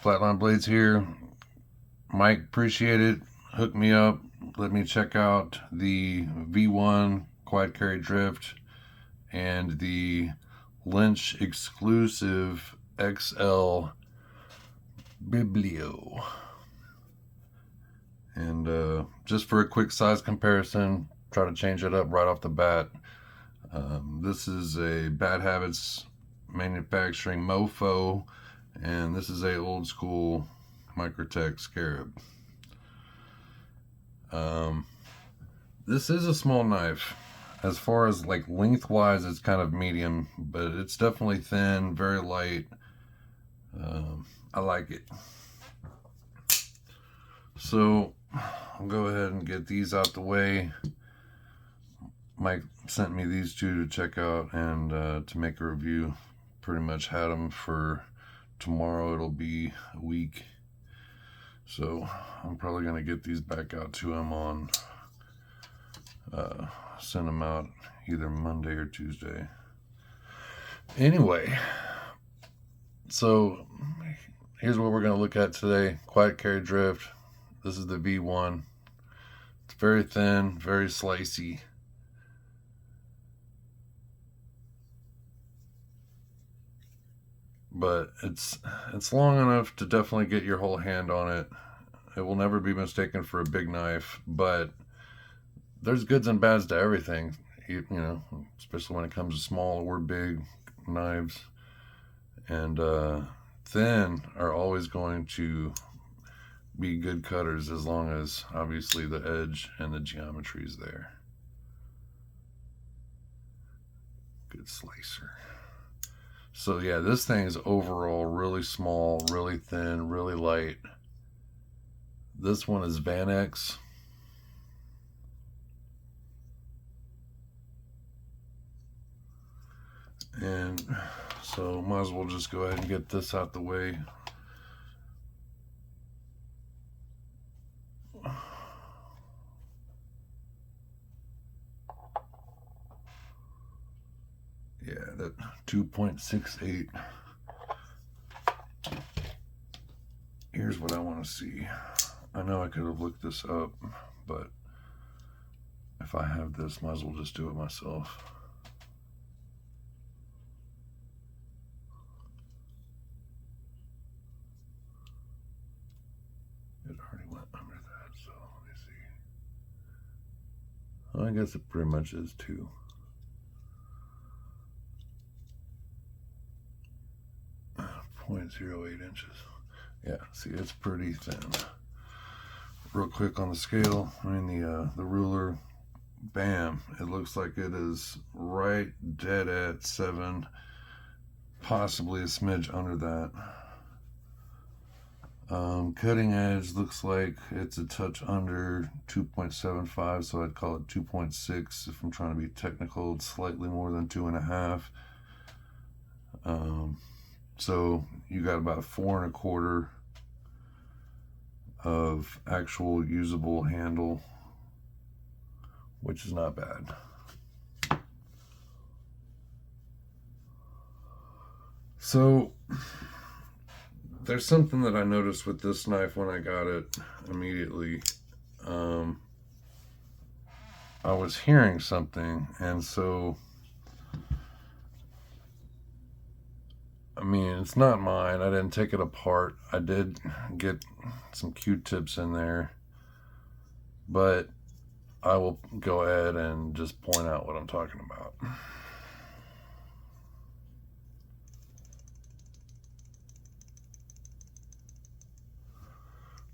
Flatline Blades here. Mike, appreciate it. Hook me up. Let me check out the V1 quad carry drift and the Lynch exclusive XL Biblio. And just for a quick size comparison, try to change it up right off the bat. This is a Bad Habits manufacturing mofo, and this is a old school Microtech Scarab. This is a small knife. As far as like lengthwise, it's kind of medium, but it's definitely thin, very light. I like it. So I'll go ahead and get these out the way. Mike sent me these two to check out and to make a review. Pretty much had them for tomorrow. It'll be a week. So I'm probably going to get these back out to him on, send them out either Monday or Tuesday. Anyway, so here's what we're going to look at today. Quiet carry drift. This is the V1. It's very thin, very slicey. But it's long enough to definitely get your whole hand on it. It will never be mistaken for a big knife, but there's goods and bads to everything, you know, especially when it comes to small or big knives. And thin are always going to be good cutters as long as obviously the edge and the geometry is there. Good slicer. So yeah, this thing is overall really small, really thin, really light. This one is Vanax. And so might as well just go ahead and get this out the way. Yeah, that 2.68. Here's what I want to see. I know I could have looked this up, but if I have this, might as well just do it myself. It already went under that, so let me see. I guess it pretty much is too. .08 inches. Yeah, see, it's pretty thin. Real quick on the scale, I mean the ruler, bam, it looks like it is right dead at 7, possibly a smidge under that. Cutting edge looks like it's a touch under 2.75, so I'd call it 2.6 if I'm trying to be technical. It's slightly more than 2.5. So you got about 4.25 of actual usable handle, which is not bad. So there's something that I noticed with this knife when I got it immediately. I was hearing something, and so I mean, it's not mine. I didn't take it apart. I did get some Q-tips in there, but I will go ahead and just point out what I'm talking about.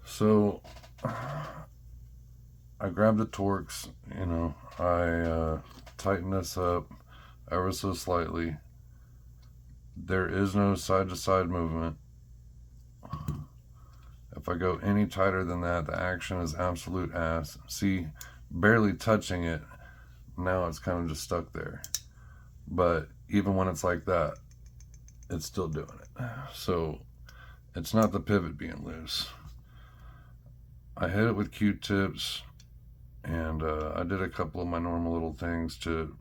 So I grabbed the Torx, you know, I tighten this up ever so slightly. There is no side-to-side movement. If I go any tighter than that, the action is absolute ass. See, barely touching it, now it's kind of just stuck there. But even when it's like that, it's still doing it. So it's not the pivot being loose. I hit it with Q-tips, and I did a couple of my normal little things to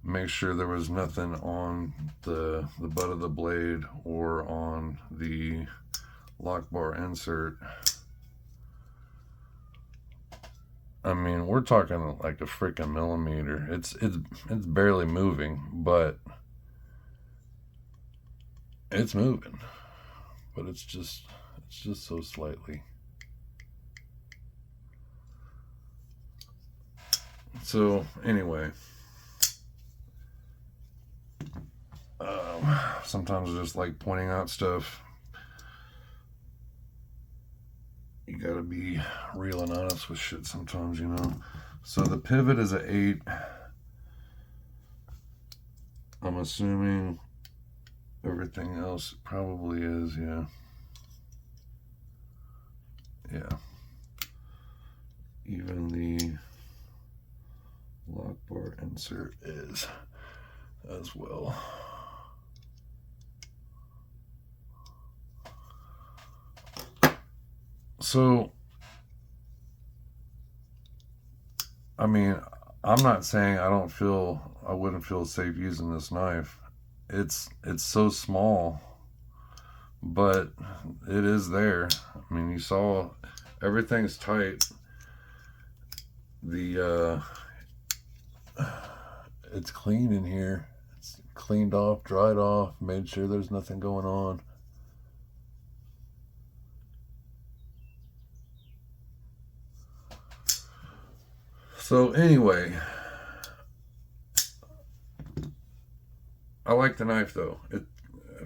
make sure there was nothing on the butt of the blade or on the lock bar insert. I mean, we're talking like a freaking millimeter. It's barely moving, but it's moving. But it's just so slightly. So anyway, sometimes I just like pointing out stuff. You gotta be real and honest with shit sometimes, you know. So the pivot is an 8. I'm assuming everything else probably is, yeah. Yeah. Even the lock bar insert is as well. So, I mean, I'm not saying I wouldn't feel safe using this knife. It's so small, but it is there. I mean, you saw everything's tight. It's clean in here. It's cleaned off, dried off, made sure there's nothing going on. So anyway, I like the knife though.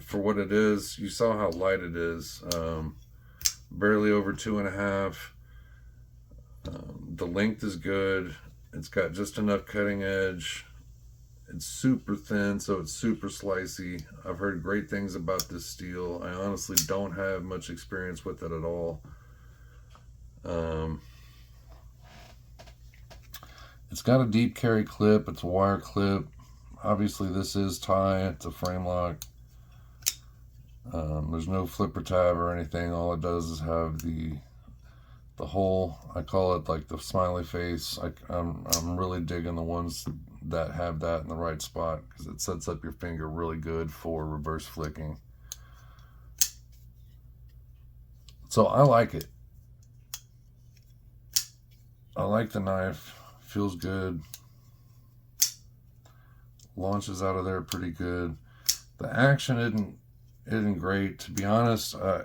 For what it is, you saw how light it is. Barely over 2.5. The length is good. It's got just enough cutting edge. It's super thin, so it's super slicey. I've heard great things about this steel. I honestly don't have much experience with it at all. It's got a deep carry clip. It's a wire clip. Obviously, this is tie. It's a frame lock. There's no flipper tab or anything. All it does is have the hole. I call it like the smiley face. I'm really digging the ones that have that in the right spot because it sets up your finger really good for reverse flicking. So I like it. I like the knife. Feels good. Launches out of there pretty good. The action isn't great. To be honest, I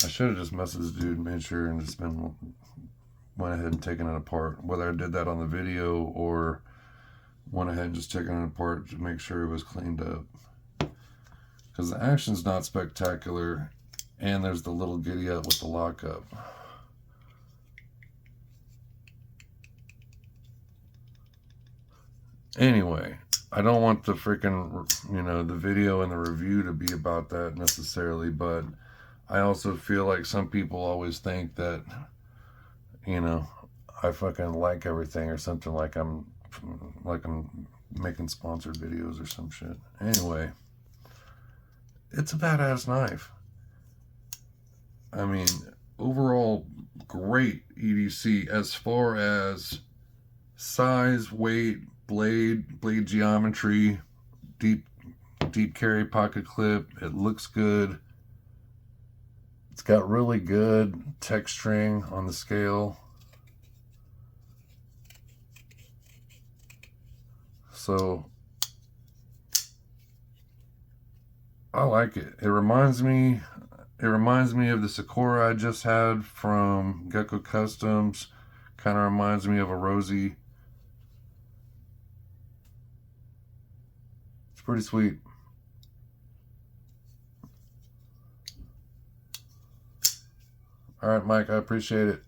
should have just messaged the dude and made sure and just went ahead and taken it apart. Whether I did that on the video or went ahead and just taken it apart to make sure it was cleaned up. Because the action's not spectacular, and there's the little giddy up with the lockup. Anyway, I don't want the freaking, the video and the review to be about that necessarily, but I also feel like some people always think that, I fucking like everything or something, like I'm making sponsored videos or some shit. Anyway, it's a badass knife. I mean, overall, great EDC as far as size, weight, blade geometry, deep carry pocket clip. It looks good. It's got really good texturing on the scale. So I like it. It reminds me of the Sakura I just had from Gecko Customs. Kind of reminds me of a Rosie. It's pretty sweet. All right, Mike, I appreciate it.